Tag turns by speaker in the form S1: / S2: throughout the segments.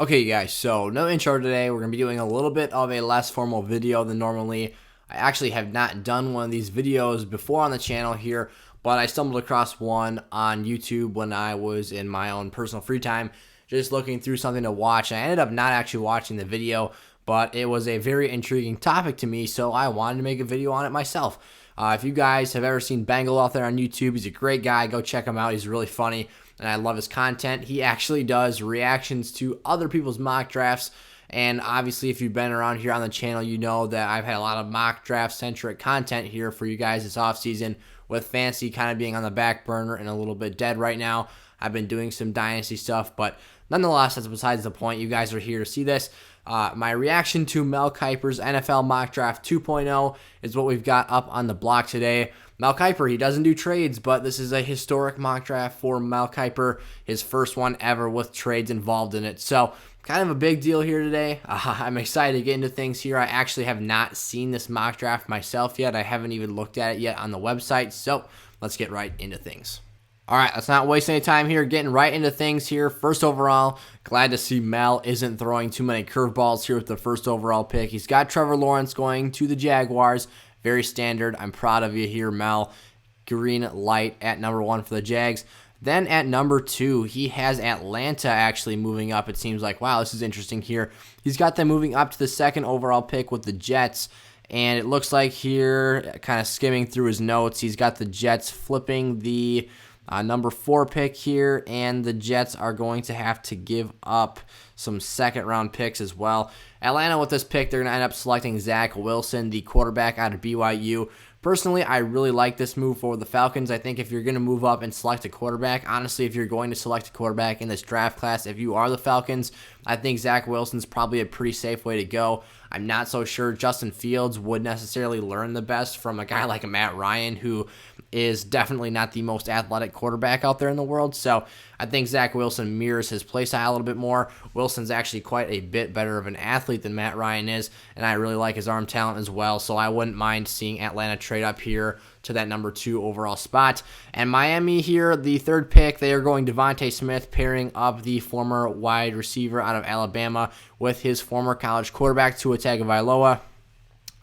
S1: Okay guys, so no intro today. We're going to be doing a little bit of a less formal video than normally. I actually have not done one of these videos before on the channel here, but I stumbled across one on YouTube when I was in my own personal free time, just looking through something to watch. I ended up not actually watching the video, but it was a very intriguing topic to me, so I wanted to make a video on it myself. If you guys have ever seen Bengal out there on YouTube, he's a great guy. Go check him out. He's really funny, and I love his content. He actually does reactions to other people's mock drafts, and obviously if you've been around here on the channel, you know that I've had a lot of mock draft-centric content here for you guys this offseason, with fantasy kind of being on the back burner and a little bit dead right now. I've been doing some dynasty stuff, but nonetheless, that's besides the point. You guys are here to see this. My reaction to Mel Kiper's NFL Mock Draft 2.0 is what we've got up on the block today. Mel Kiper, he doesn't do trades, but this is a historic mock draft for Mel Kiper, his first one ever with trades involved in it. So, kind of a big deal here today. I'm excited to get into things here. I actually have not seen this mock draft myself yet. I haven't even looked at it yet on the website, so let's get right into things. All right, let's not waste any time here. Getting right into things here. First overall, glad to see Mel isn't throwing too many curveballs here with the first overall pick. He's got Trevor Lawrence going to the Jaguars. Very standard. I'm proud of you here, Mel. Green light at number 1 for the Jags. Then at number 2, he has Atlanta actually moving up. It seems like, wow, this is interesting here. He's got them moving up to the 2nd overall pick with the Jets. And it looks like here, kind of skimming through his notes, he's got the Jets flipping the number 4 pick here, and the Jets are going to have to give up some second-round picks as well. Atlanta, with this pick, they're going to end up selecting Zach Wilson, the quarterback out of BYU. Personally, I really like this move for the Falcons. I think if you're going to move up and select a quarterback, honestly, if you're going to select a quarterback in this draft class, if you are the Falcons, I think Zach Wilson's probably a pretty safe way to go. I'm not so sure Justin Fields would necessarily learn the best from a guy like a Matt Ryan, who is definitely not the most athletic quarterback out there in the world. So I think Zach Wilson mirrors his play style a little bit more. Wilson's actually quite a bit better of an athlete than Matt Ryan is, and I really like his arm talent as well. So I wouldn't mind seeing Atlanta trade up here to that number 2 overall spot. And Miami here, the 3rd pick, they are going Devonte Smith, pairing up the former wide receiver out of Alabama with his former college quarterback, Tua Tagovailoa.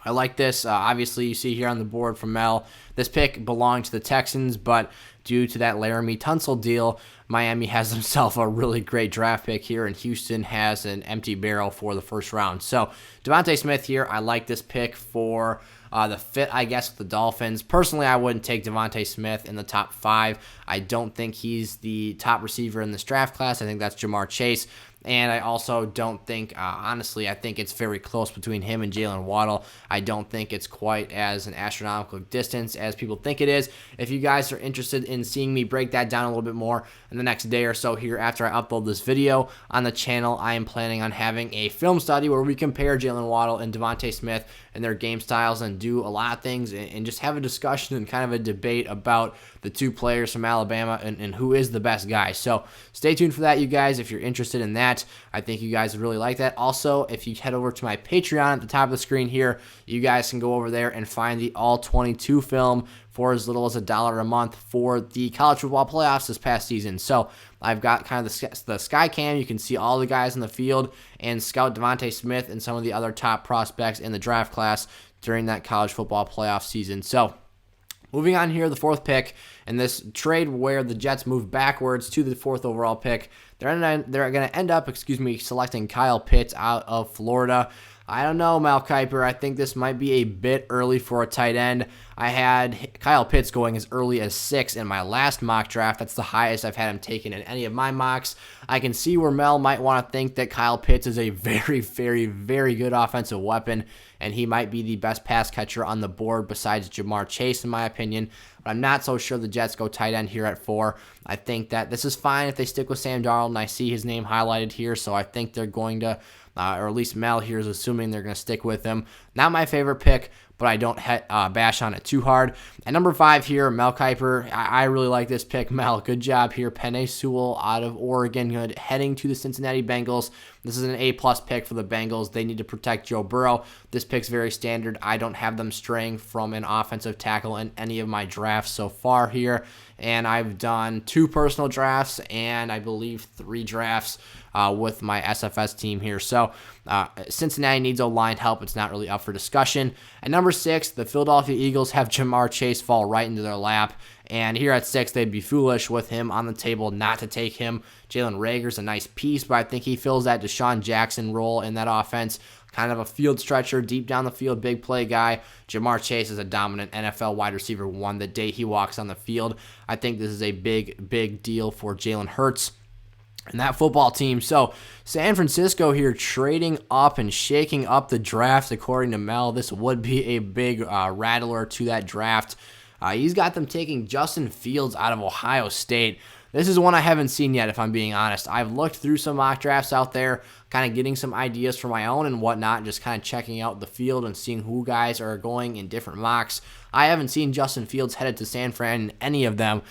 S1: I like this. Obviously, you see here on the board from Mel, this pick belonged to the Texans, but due to that Laramie Tunsil deal, Miami has themselves a really great draft pick here, and Houston has an empty barrel for the first round. So, Devonte Smith here, I like this pick for the fit, I guess, with the Dolphins. Personally, I wouldn't take Devonte Smith in the top 5. I don't think he's the top receiver in this draft class. I think that's Jamar Chase. And I also don't think, honestly, I think it's very close between him and Jalen Waddle. I don't think it's quite as an astronomical distance as people think it is. If you guys are interested in seeing me break that down a little bit more in the next day or so here after I upload this video on the channel, I am planning on having a film study where we compare Jalen Waddle and Devonte Smith and their game styles and do a lot of things and just have a discussion and kind of a debate about the 2 players from Alabama and who is the best guy. So stay tuned for that, you guys, if you're interested in that. I think you guys would really like that. Also, if you head over to my Patreon at the top of the screen here, you guys can go over there and find the All-22 film for as little as $1 a month for the college football playoffs this past season. So I've got kind of the sky cam. You can see all the guys in the field and scout Devonte Smith and some of the other top prospects in the draft class during that college football playoff season. So moving on here, the 4th pick, and this trade where the Jets move backwards to the 4th overall pick, they're going to end up, selecting Kyle Pitts out of Florida. I don't know, Mel Kiper. I think this might be a bit early for a tight end. I had Kyle Pitts going as early as 6 in my last mock draft. That's the highest I've had him taken in any of my mocks. I can see where Mel might want to think that Kyle Pitts is a very, very, very good offensive weapon, and he might be the best pass catcher on the board besides Jamar Chase, in my opinion. But I'm not so sure the Jets go tight end here at 4. I think that this is fine if they stick with Sam Darnold, and I see his name highlighted here, so I think they're going to, or at least Mel here is assuming they're going to stick with him. Not my favorite pick, but I don't bash on it too hard. At number 5 here, Mel Kiper. I really like this pick, Mel. Good job here. Penei Sewell out of Oregon, heading to the Cincinnati Bengals. This is an A-plus pick for the Bengals. They need to protect Joe Burrow. This pick's very standard. I don't have them straying from an offensive tackle in any of my drafts so far here. And I've done 2 personal drafts and I believe 3 drafts with my SFS team here. So Cincinnati needs O-line help. It's not really up for discussion. At number 6, the Philadelphia Eagles have Jamar Chase fall right into their lap. And here at 6, they'd be foolish with him on the table not to take him. Jalen Reagor's a nice piece, but I think he fills that Deshaun Jackson role in that offense. Kind of a field stretcher, deep down the field, big play guy. Jamar Chase is a dominant NFL wide receiver one the day he walks on the field. I think this is a big deal for Jalen Hurts and that football team. So San Francisco here trading up and shaking up the draft, according to Mel. This would be a big rattler to that draft. He's got them taking Justin Fields out of Ohio State. This is one I haven't seen yet, if I'm being honest. I've looked through some mock drafts out there, kind of getting some ideas for my own and whatnot, just kind of checking out the field and seeing who guys are going in different mocks. I haven't seen Justin Fields headed to San Fran in any of them.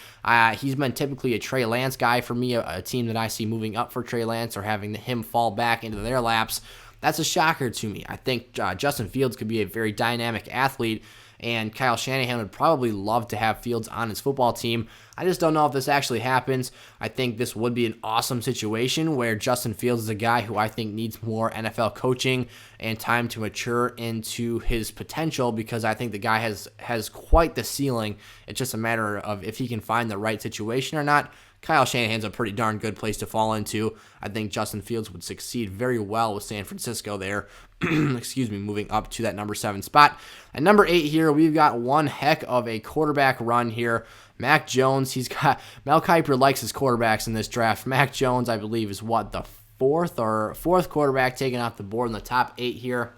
S1: He's been typically a Trey Lance guy for me, a team that I see moving up for Trey Lance or having him fall back into their laps. That's a shocker to me. I think Justin Fields could be a very dynamic athlete, and Kyle Shanahan would probably love to have Fields on his football team. I just don't know if this actually happens. I think this would be an awesome situation where Justin Fields is a guy who I think needs more NFL coaching and time to mature into his potential, because I think the guy has quite the ceiling. It's just a matter of if he can find the right situation or not. Kyle Shanahan's a pretty darn good place to fall into. I think Justin Fields would succeed very well with San Francisco there. Excuse me, moving up to that number 7 spot. At number 8 here, we've got one heck of a quarterback run here. Mack Jones, Mel Kiper likes his quarterbacks in this draft. Mack Jones, I believe, is the fourth quarterback taken off the board in the top 8 here.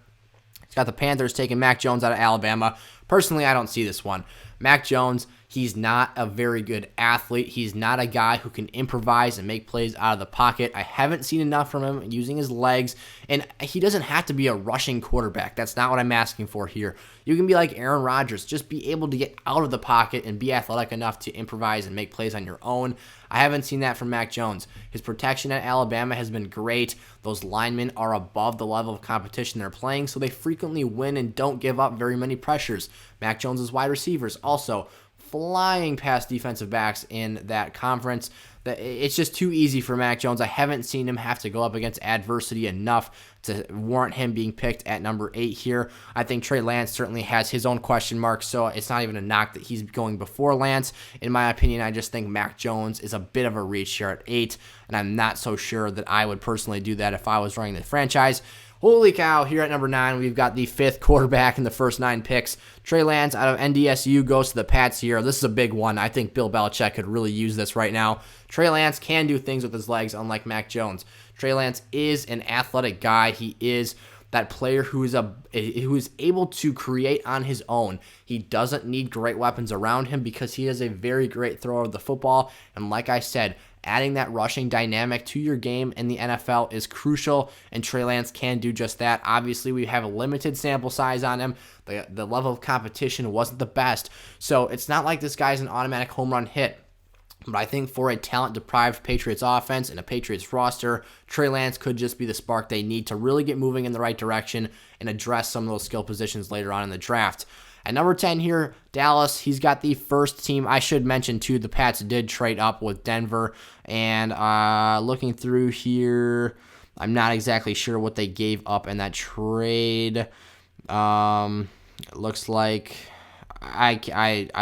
S1: He's got the Panthers taking Mack Jones out of Alabama. Personally, I don't see this one. Mack Jones, he's not a very good athlete. He's not a guy who can improvise and make plays out of the pocket. I haven't seen enough from him using his legs, and he doesn't have to be a rushing quarterback. That's not what I'm asking for here. You can be like Aaron Rodgers, just be able to get out of the pocket and be athletic enough to improvise and make plays on your own. I haven't seen that from Mack Jones. His protection at Alabama has been great. Those linemen are above the level of competition they're playing, so they frequently win and don't give up very many pressures. Mack Jones' wide receivers also flying past defensive backs in that conference. It's just too easy for Mack Jones. I haven't seen him have to go up against adversity enough to warrant him being picked at number 8 here. I think Trey Lance certainly has his own question marks, so it's not even a knock that he's going before Lance. In my opinion, I just think Mack Jones is a bit of a reach here at 8, and I'm not so sure that I would personally do that if I was running the franchise. Holy cow, here at number 9, we've got the 5th quarterback in the first 9 picks. Trey Lance out of NDSU goes to the Pats here. This is a big one. I think Bill Belichick could really use this right now. Trey Lance can do things with his legs, unlike Mack Jones. Trey Lance is an athletic guy. He is that player who is able to create on his own. He doesn't need great weapons around him because he is a very great thrower of the football. And like I said, adding that rushing dynamic to your game in the NFL is crucial, and Trey Lance can do just that. Obviously, we have a limited sample size on him. The level of competition wasn't the best, so it's not like this guy's an automatic home run hit. But I think for a talent-deprived Patriots offense and a Patriots roster, Trey Lance could just be the spark they need to really get moving in the right direction and address some of those skill positions later on in the draft. At number 10 here, Dallas, he's got the first team. I should mention, too, the Pats did trade up with Denver. And looking through here, I'm not exactly sure what they gave up in that trade. It looks like I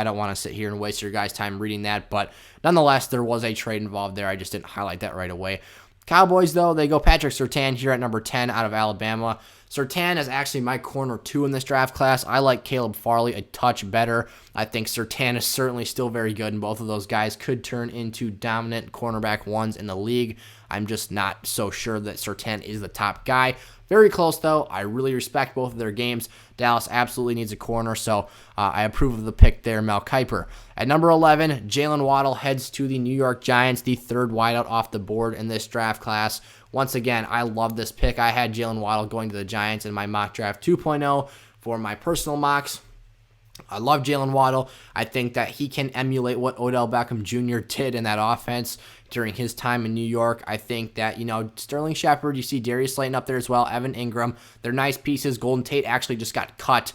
S1: don't want to sit here and waste your guys' time reading that. But nonetheless, there was a trade involved there. I just didn't highlight that right away. Cowboys, though, they go Patrick Surtain here at number 10 out of Alabama. Surtain is actually my corner 2 in this draft class. I like Caleb Farley a touch better. I think Surtain is certainly still very good, and both of those guys could turn into dominant cornerback 1s in the league. I'm just not so sure that Surtain is the top guy. Very close, though. I really respect both of their games. Dallas absolutely needs a corner, so I approve of the pick there, Mel Kiper. At number 11, Jalen Waddle heads to the New York Giants, the 3rd wideout off the board in this draft class. Once again, I love this pick. I had Jalen Waddle going to the Giants in my mock draft 2.0 for my personal mocks. I love Jalen Waddle. I think that he can emulate what Odell Beckham Jr. did in that offense. during his time in New York. I think that, Sterling Shepard, you see Darius Slayton up there as well, Evan Ingram, they're nice pieces. Golden Tate actually just got cut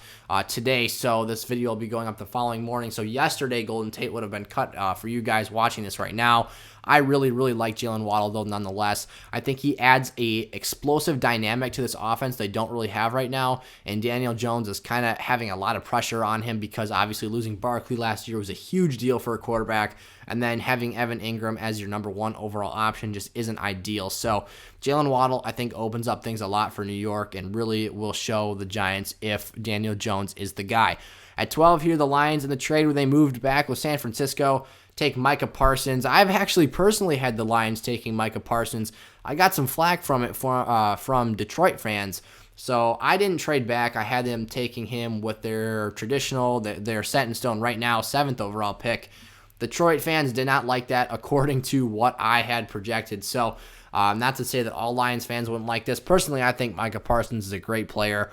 S1: today, so this video will be going up the following morning. So yesterday, Golden Tate would have been cut for you guys watching this right now. I really, really like Jalen Waddle, though, nonetheless. I think he adds a explosive dynamic to this offense they don't really have right now, and Daniel Jones is kind of having a lot of pressure on him because obviously losing Barkley last year was a huge deal for a quarterback, and then having Evan Ingram as your number one overall option just isn't ideal. So Jalen Waddle, I think, opens up things a lot for New York and really will show the Giants if Daniel Jones is the guy. At 12 here, the Lions in the trade where they moved back with San Francisco take Micah Parsons. I've actually personally had the Lions taking Micah Parsons. I got some flack from it from Detroit fans. So I didn't trade back. I had them taking him with their traditional, their set in stone right now, 7th overall pick. Detroit fans did not like that according to what I had projected. So not to say that all Lions fans wouldn't like this. Personally, I think Micah Parsons is a great player,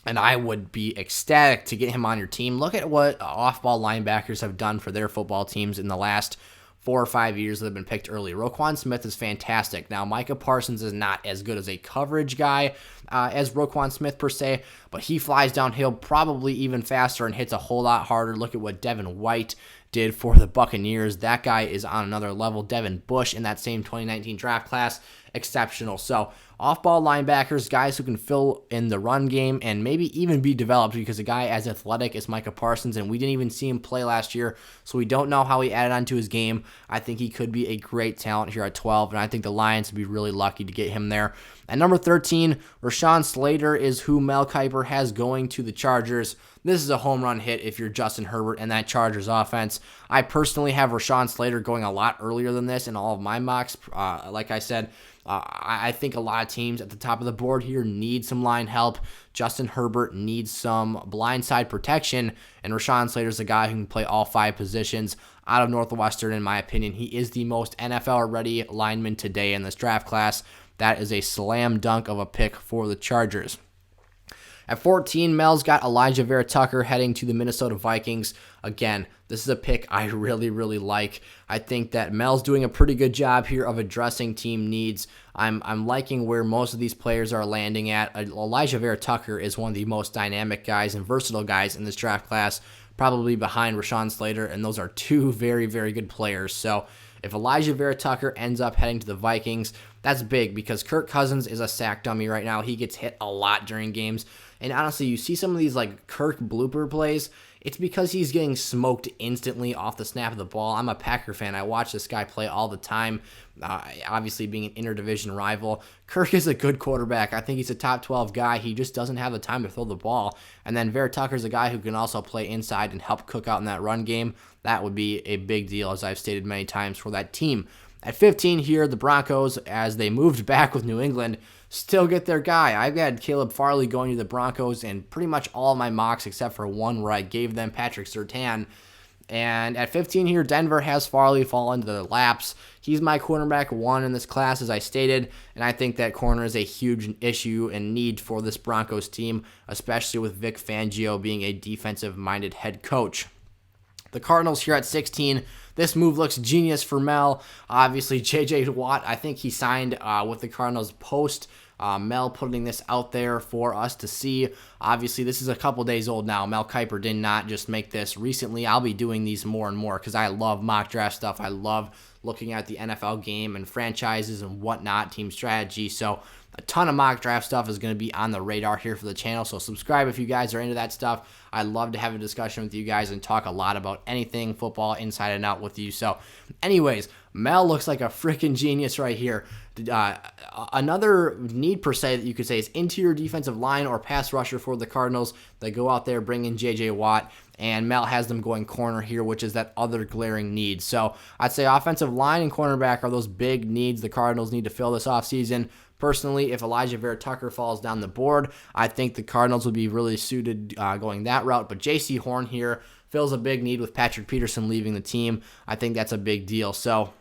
S1: and I would be ecstatic to get him on your team. Look at what off-ball linebackers have done for their football teams in the last 4 or 5 years that have been picked early. Roquan Smith is fantastic. Now, Micah Parsons is not as good as a coverage guy as Roquan Smith per se, but he flies downhill probably even faster and hits a whole lot harder. Look at what Devin White did for the Buccaneers. That guy is on another level. Devin Bush in that same 2019 draft class, exceptional. So off-ball linebackers, guys who can fill in the run game and maybe even be developed, because a guy as athletic as Micah Parsons, and we didn't even see him play last year, so we don't know how he added on to his game. I think he could be a great talent here at 12, and I think the Lions would be really lucky to get him there. At number 13, Rashawn Slater is who Mel Kiper has going to the Chargers. This is a home run hit if you're Justin Herbert and that Chargers offense. I personally have Rashawn Slater going a lot earlier than this in all of my mocks. Like I said, I think a lot of teams at the top of the board here need some line help. Justin Herbert needs some blindside protection, and Rashawn Slater's a guy who can play all 5 positions. Out of Northwestern, in my opinion, he is the most NFL-ready lineman today in this draft class. That is a slam dunk of a pick for the Chargers. At 14, Mel's got Elijah Vera Tucker heading to the Minnesota Vikings. Again, this is a pick I really, really like. I think that Mel's doing a pretty good job here of addressing team needs. I'm liking where most of these players are landing at. Elijah Vera Tucker is one of the most dynamic guys and versatile guys in this draft class, probably behind Rashawn Slater, and those are 2 very, very good players. So if Elijah Vera Tucker ends up heading to the Vikings, that's big because Kirk Cousins is a sack dummy right now. He gets hit a lot during games. And honestly, you see some of these like Kirk blooper plays, it's because he's getting smoked instantly off the snap of the ball. I'm a Packer fan. I watch this guy play all the time, obviously being an interdivision rival. Kirk is a good quarterback. I think he's a top 12 guy. He just doesn't have the time to throw the ball. And then Vera Tucker's a guy who can also play inside and help cook out in that run game. That would be a big deal, as I've stated many times, for that team. At 15 here, the Broncos, as they moved back with New England, still get their guy. I've had Caleb Farley going to the Broncos in pretty much all of my mocks except for one where I gave them Patrick Surtain. And at 15 here, Denver has Farley fall into their laps. He's my cornerback 1 in this class, as I stated, and I think that corner is a huge issue and need for this Broncos team, especially with Vic Fangio being a defensive-minded head coach. The Cardinals here at 16, this move looks genius for Mel. Obviously, J.J. Watt, I think he signed with the Cardinals post Mel putting this out there for us to see. Obviously, this is a couple days old now. Mel Kiper did not just make this recently. I'll be doing these more and more because I love mock draft stuff. I love looking at the NFL game and franchises and whatnot, team strategy. So a ton of mock draft stuff is going to be on the radar here for the channel. So subscribe if you guys are into that stuff. I'd love to have a discussion with you guys and talk a lot about anything football inside and out with you. So anyways, Mel looks like a freaking genius right here. Another need per se that you could say is interior defensive line or pass rusher for the Cardinals. They go out there, bring in J.J. Watt, and Mel has them going corner here, which is that other glaring need. So I'd say offensive line and cornerback are those big needs the Cardinals need to fill this offseason. Personally, if Elijah Vera Tucker falls down the board, I think the Cardinals would be really suited going that route. But J.C. Horn here fills a big need with Patrick Peterson leaving the team. I think that's a big deal. So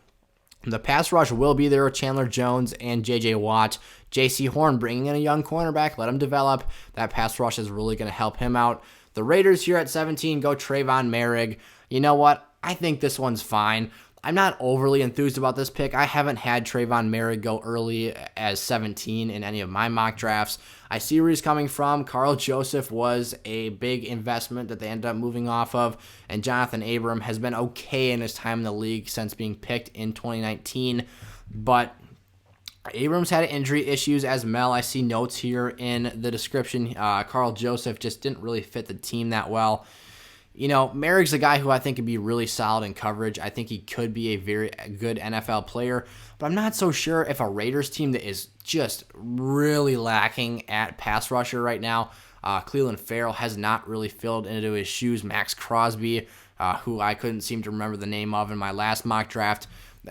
S1: the pass rush will be there with Chandler Jones and J.J. Watt. J.C. Horn bringing in a young cornerback, let him develop. That pass rush is really going to help him out. The Raiders here at 17 go Trayvon Merrick. You know what? I think this one's fine. I'm not overly enthused about this pick. I haven't had Trayvon Merrick go early as 17 in any of my mock drafts. I see where he's coming from. Carl Joseph was a big investment that they ended up moving off of, and Jonathan Abram has been okay in his time in the league since being picked in 2019, but Abrams had injury issues as Mel. I see notes here in the description. Carl Joseph just didn't really fit the team that well. You know, Merrick's a guy who I think could be really solid in coverage. I think he could be a very good NFL player, but I'm not so sure if a Raiders team that is just really lacking at pass rusher right now. Cleveland Farrell has not really filled into his shoes. Max Crosby, who I couldn't seem to remember the name of in my last mock draft.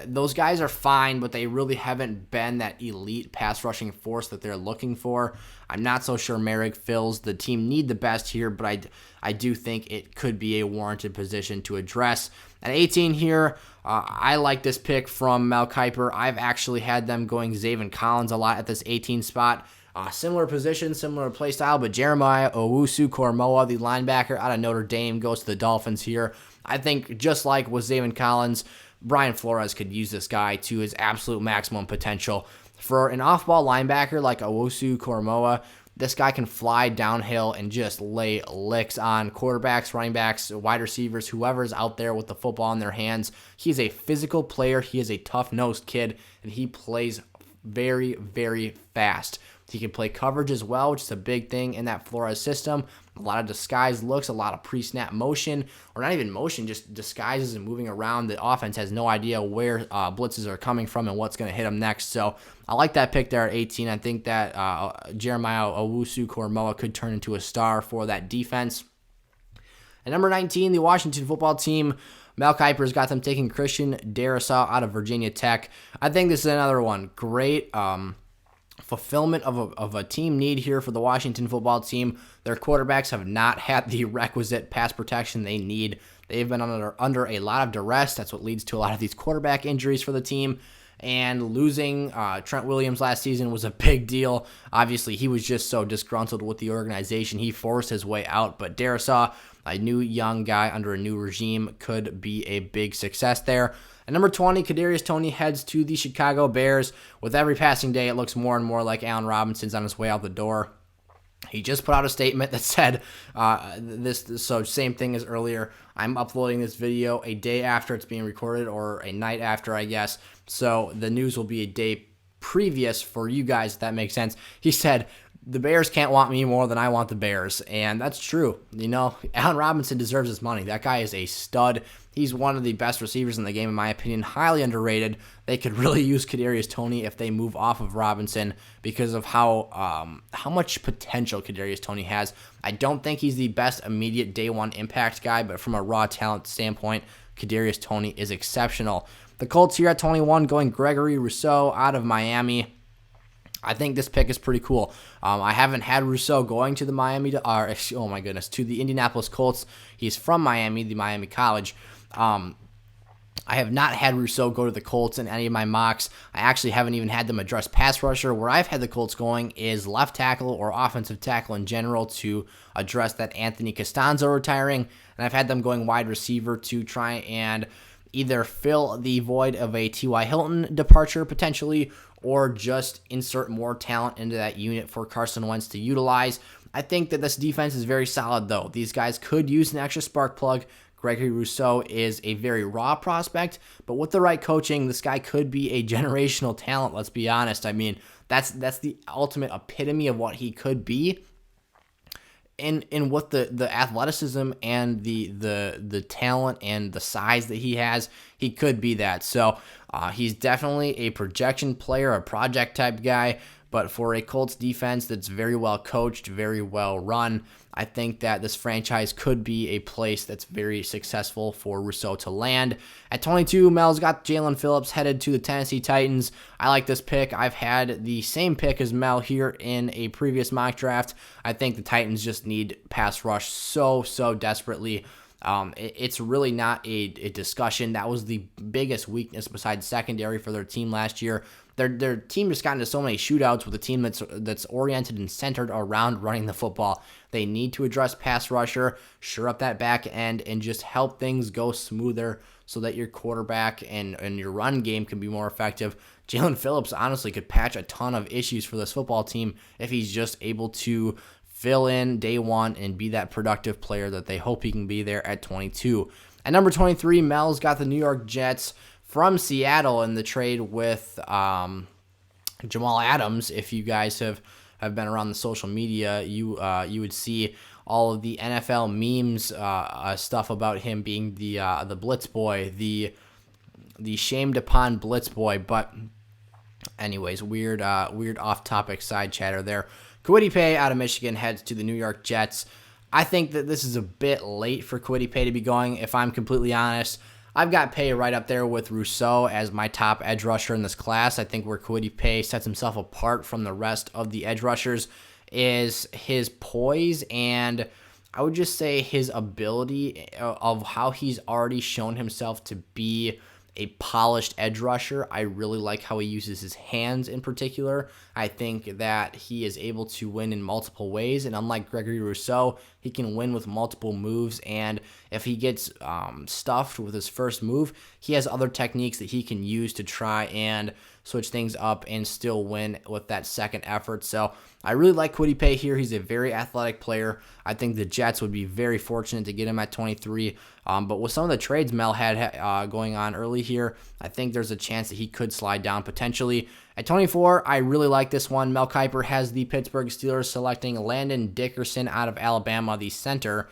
S1: Those guys are fine, but they really haven't been that elite pass rushing force that they're looking for. I'm not so sure Merrick fills the team need the best here, but I do think it could be a warranted position to address. At 18 here, I like this pick from Mel Kiper. I've actually had them going Zaven Collins a lot at this 18 spot. Similar position, similar play style, but Jeremiah Owusu-Koramoah, the linebacker out of Notre Dame, goes to the Dolphins here. I think just like with Zaven Collins, Brian Flores could use this guy to his absolute maximum potential. For an off-ball linebacker like Owusu-Koramoah, this guy can fly downhill and just lay licks on quarterbacks, running backs, wide receivers, whoever's out there with the football in their hands. He's a physical player. He is a tough-nosed kid, and he plays very, very fast. He can play coverage as well, which is a big thing in that Flores system. A lot of disguised looks, a lot of pre-snap motion, or not even motion, just disguises and moving around. The offense has no idea where blitzes are coming from and what's going to hit them next. So I like that pick there at 18. I think that Jeremiah Owusu-Koramoah could turn into a star for that defense. At number 19, the Washington football team. Mel Kiper's got them taking Christian Darrisaw out of Virginia Tech. I think this is another one. Great fulfillment of a team need here for the Washington football team. Their quarterbacks have not had the requisite pass protection they need. They've been under a lot of duress. That's what leads to a lot of these quarterback injuries for the team. And losing Trent Williams last season was a big deal. Obviously, he was just so disgruntled with the organization. He forced his way out. But Darrisaw, a new young guy under a new regime, could be a big success there. At number 20, Kadarius Toney heads to the Chicago Bears. With every passing day, it looks more and more like Allen Robinson's on his way out the door. He just put out a statement that said so same thing as earlier. I'm uploading this video a day after it's being recorded, or a night after, I guess. So the news will be a day previous for you guys, if that makes sense. He said, the Bears can't want me more than I want the Bears. And that's true. You know, Allen Robinson deserves his money. That guy is a stud. He's one of the best receivers in the game, in my opinion. Highly underrated. They could really use Kadarius Toney if they move off of Robinson because of how much potential Kadarius Toney has. I don't think he's the best immediate day one impact guy, but from a raw talent standpoint, Kadarius Toney is exceptional. The Colts here at 21 going Gregory Rousseau out of Miami. I think this pick is pretty cool. I haven't had Rousseau going to the to the Indianapolis Colts. He's from Miami, the Miami College. I have not had Rousseau go to the Colts in any of my mocks. I actually haven't even had them address pass rusher. Where I've had the Colts going is left tackle or offensive tackle in general to address that Anthony Costanzo retiring. And I've had them going wide receiver to try and either fill the void of a T.Y. Hilton departure potentially, or just insert more talent into that unit for Carson Wentz to utilize. I think that this defense is very solid, though. These guys could use an extra spark plug. Gregory Rousseau is a very raw prospect, but with the right coaching, this guy could be a generational talent, let's be honest. I mean, that's the ultimate epitome of what he could be. In what the athleticism and the talent and the size that he has, he could be that. So he's definitely a projection player, a project type guy. But for a Colts defense that's very well coached, very well run, I think that this franchise could be a place that's very successful for Rousseau to land. At 22, Mel's got Jalen Phillips headed to the Tennessee Titans. I like this pick. I've had the same pick as Mel here in a previous mock draft. I think the Titans just need pass rush so desperately. It's really not a discussion. That was the biggest weakness besides secondary for their team last year. Their team just got into so many shootouts with a team that's oriented and centered around running the football. They need to address pass rusher, shore up that back end, and just help things go smoother so that your quarterback and your run game can be more effective. Jalen Phillips honestly could patch a ton of issues for this football team if he's just able to fill in day one and be that productive player that they hope he can be there at 22. At number 23, Mel's got the New York Jets from Seattle in the trade with Jamal Adams. If you guys have been around the social media, you would see all of the NFL memes stuff about him being the blitz boy, the shamed upon blitz boy. But anyways, weird off-topic side chatter there. Kwity Paye out of Michigan heads to the New York Jets. I think that this is a bit late for Kwity Paye to be going, if I'm completely honest. I've got Paye right up there with Rousseau as my top edge rusher in this class. I think where Kwity Paye sets himself apart from the rest of the edge rushers is his poise and I would just say his ability of how he's already shown himself to be a polished edge rusher. I really like how he uses his hands in particular. I think that he is able to win in multiple ways, and unlike Gregory Rousseau, he can win with multiple moves, and if he gets stuffed with his first move, he has other techniques that he can use to try and switch things up and still win with that second effort. So I really like Kwity Paye here. He's a very athletic player. I think the Jets would be very fortunate to get him at 23. But with some of the trades Mel had going on early here, I think there's a chance that he could slide down potentially. At 24, I really like this one. Mel Kiper has the Pittsburgh Steelers selecting Landon Dickerson out of Alabama, the center.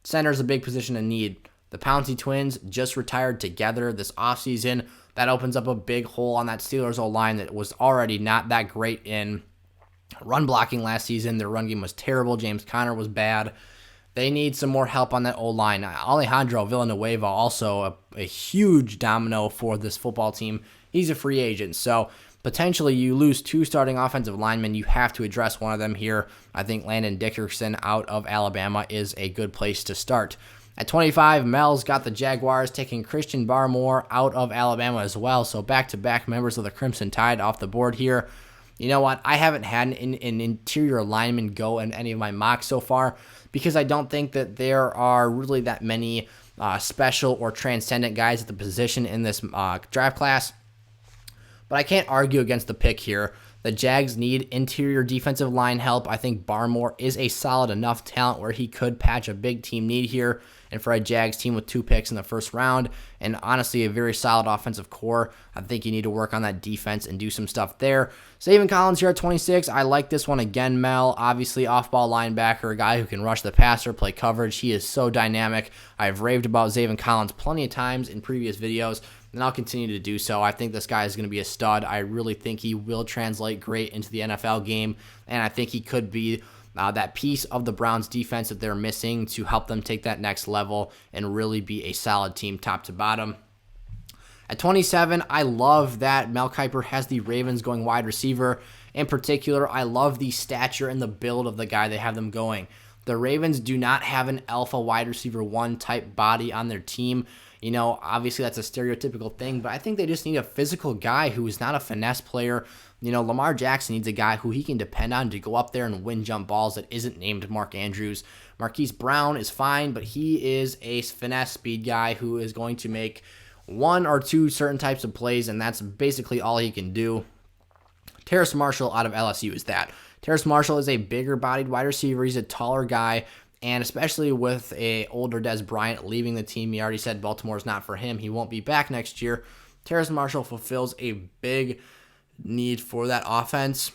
S1: Center is a big position in need. The Pouncey twins just retired together this offseason. That opens up a big hole on that Steelers O-line that was already not that great in run blocking last season. Their run game was terrible. James Conner was bad. They need some more help on that O-line. Alejandro Villanueva, also a huge domino for this football team. He's a free agent, so potentially you lose two starting offensive linemen. You have to address one of them here. I think Landon Dickerson out of Alabama is a good place to start. At 25, Mel's got the Jaguars taking Christian Barmore out of Alabama as well. So back-to-back members of the Crimson Tide off the board here. You know what? I haven't had an interior lineman go in any of my mocks so far because I don't think that there are really that many special or transcendent guys at the position in this draft class. But I can't argue against the pick here. The Jags need interior defensive line help. I think Barmore is a solid enough talent where he could patch a big team need here. And for a Jags team with 2 picks in the first round, and honestly a very solid offensive core, I think you need to work on that defense and do some stuff there. Zaven Collins here at 26. I like this one again, Mel. Obviously, off-ball linebacker, a guy who can rush the passer, play coverage. He is so dynamic. I've raved about Zaven Collins plenty of times in previous videos, and I'll continue to do so. I think this guy is going to be a stud. I really think he will translate great into the NFL game, and I think he could be that piece of the Browns defense that they're missing to help them take that next level and really be a solid team top to bottom. At 27, I love that Mel Kiper has the Ravens going wide receiver. In particular, I love the stature and the build of the guy they have them going. The Ravens do not have an alpha wide receiver 1 type body on their team. You know, obviously that's a stereotypical thing, but I think they just need a physical guy who is not a finesse player. You know, Lamar Jackson needs a guy who he can depend on to go up there and win jump balls that isn't named Mark Andrews. Marquise Brown is fine, but he is a finesse speed guy who is going to make 1 or 2 certain types of plays, and that's basically all he can do. Terrace Marshall out of LSU is that. Terrace Marshall is a bigger-bodied wide receiver. He's a taller guy, and especially with a older Des Bryant leaving the team, he already said Baltimore's not for him. He won't be back next year. Terrace Marshall fulfills a big need for that offense,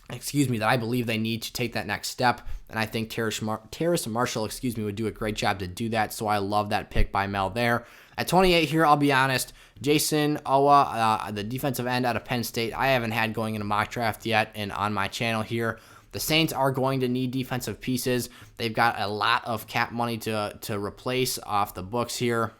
S1: that I believe they need to take that next step, and I think Terrace Marshall, would do a great job to do that, so I love that pick by Mel there. At 28 here, I'll be honest, Jason Owa, the defensive end out of Penn State, I haven't had going in a mock draft yet, and on my channel here, the Saints are going to need defensive pieces. They've got a lot of cap money to replace off the books here,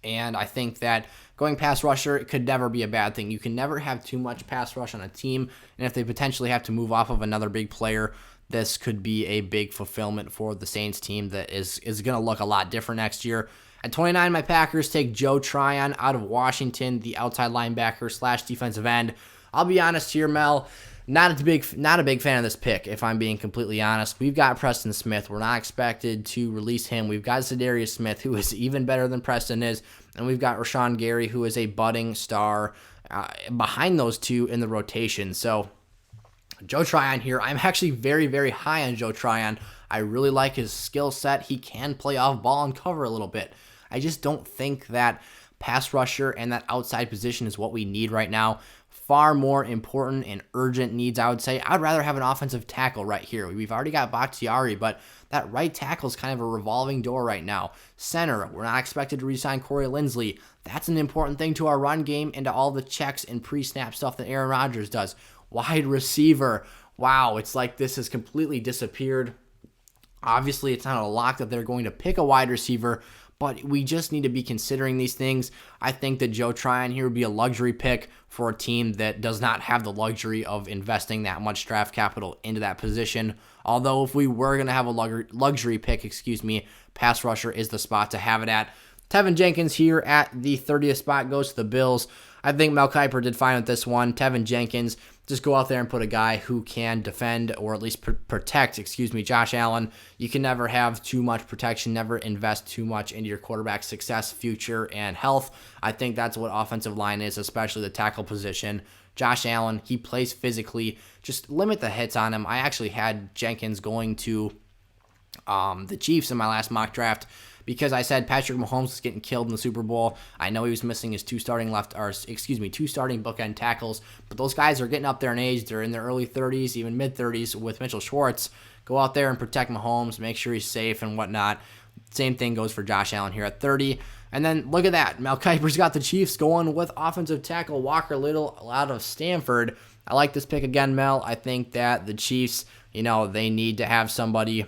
S1: and I think that going pass rusher, it could never be a bad thing. You can never have too much pass rush on a team, and if they potentially have to move off of another big player, this could be a big fulfillment for the Saints team that is going to look a lot different next year. At 29, my Packers take Joe Tryon out of Washington, the outside linebacker slash defensive end. I'll be honest here, Mel. Not a big fan of this pick, if I'm being completely honest. We've got Preston Smith. We're not expected to release him. We've got Zadarius Smith, who is even better than Preston is. And we've got Rashawn Gary, who is a budding star behind those two in the rotation. So Joe Tryon here. I'm actually very, very high on Joe Tryon. I really like his skill set. He can play off ball and cover a little bit. I just don't think that pass rusher and that outside position is what we need right now. Far more important and urgent needs, I would say. I'd rather have an offensive tackle right here. We've already got Bakhtiari, but that right tackle is kind of a revolving door right now. Center, we're not expected to re-sign Corey Linsley. That's an important thing to our run game and to all the checks and pre-snap stuff that Aaron Rodgers does. Wide receiver, wow, it's like this has completely disappeared. Obviously, it's not a lock that they're going to pick a wide receiver, but we just need to be considering these things. I think that Joe Tryon here would be a luxury pick for a team that does not have the luxury of investing that much draft capital into that position. Although if we were going to have a luxury pick, pass rusher is the spot to have it at. Tevin Jenkins here at the 30th spot goes to the Bills. I think Mel Kiper did fine with this one. Tevin Jenkins, just go out there and put a guy who can defend or at least protect, Josh Allen. You can never have too much protection, never invest too much into your quarterback's success, future, and health. I think that's what offensive line is, especially the tackle position. Josh Allen, he plays physically. Just limit the hits on him. I actually had Jenkins going to the Chiefs in my last mock draft because I said Patrick Mahomes was getting killed in the Super Bowl. I know he was missing his two starting bookend tackles, but those guys are getting up there in age. They're in their early 30s, even mid-30s with Mitchell Schwartz. Go out there and protect Mahomes, make sure he's safe and whatnot. Same thing goes for Josh Allen here at 30. And then look at that. Mel Kiper's got the Chiefs going with offensive tackle Walker Little out of Stanford. I like this pick again, Mel. I think that the Chiefs, they need to have somebody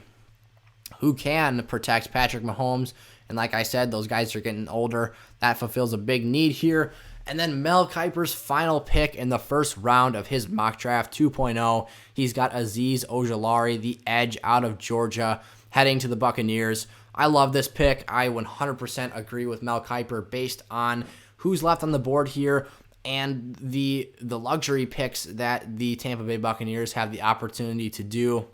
S1: who can protect Patrick Mahomes. And like I said, those guys are getting older. That fulfills a big need here. And then Mel Kiper's final pick in the first round of his mock draft 2.0. He's got Azeez Ojulari, the edge out of Georgia, heading to the Buccaneers. I love this pick. I 100% agree with Mel Kiper based on who's left on the board here and the luxury picks that the Tampa Bay Buccaneers have the opportunity to do.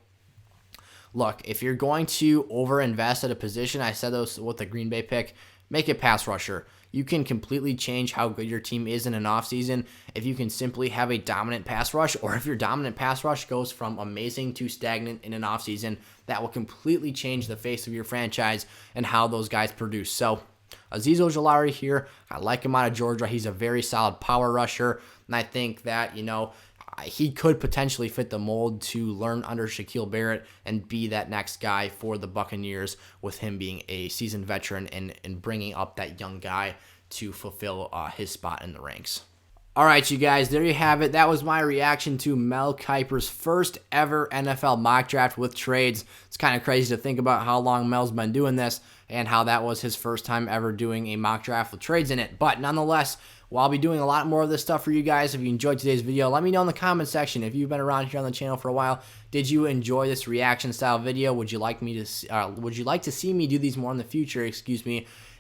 S1: Look, if you're going to overinvest at a position, I said this with the Green Bay pick, make it pass rusher. You can completely change how good your team is in an offseason if you can simply have a dominant pass rush, or if your dominant pass rush goes from amazing to stagnant in an offseason. That will completely change the face of your franchise and how those guys produce. So, Azeez Ojulari here, I like him out of Georgia. He's a very solid power rusher, and I think that, he could potentially fit the mold to learn under Shaquille Barrett and be that next guy for the Buccaneers, with him being a seasoned veteran and bringing up that young guy to fulfill his spot in the ranks. All right, you guys, there you have it. That was my reaction to Mel Kiper's first ever NFL mock draft with trades. It's kind of crazy to think about how long Mel's been doing this and how that was his first time ever doing a mock draft with trades in it. But nonetheless, I'll be doing a lot more of this stuff for you guys. If you enjoyed today's video, let me know in the comment section. If you've been around here on the channel for a while, did you enjoy this reaction style video? Would you like to see me do these more in the future?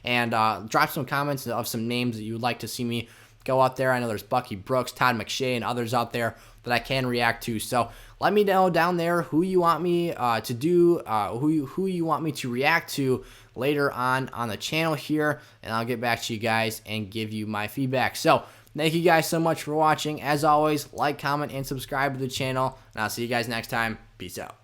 S1: And drop some comments of some names that you would like to see me go out there. I know there's Bucky Brooks, Todd McShay, and others out there that I can react to. So let me know down there who you want me to do, who you want me to react to later on the channel here, and I'll get back to you guys and give you my feedback. So thank you guys so much for watching. As always, like, comment, and subscribe to the channel, and I'll see you guys next time. Peace out.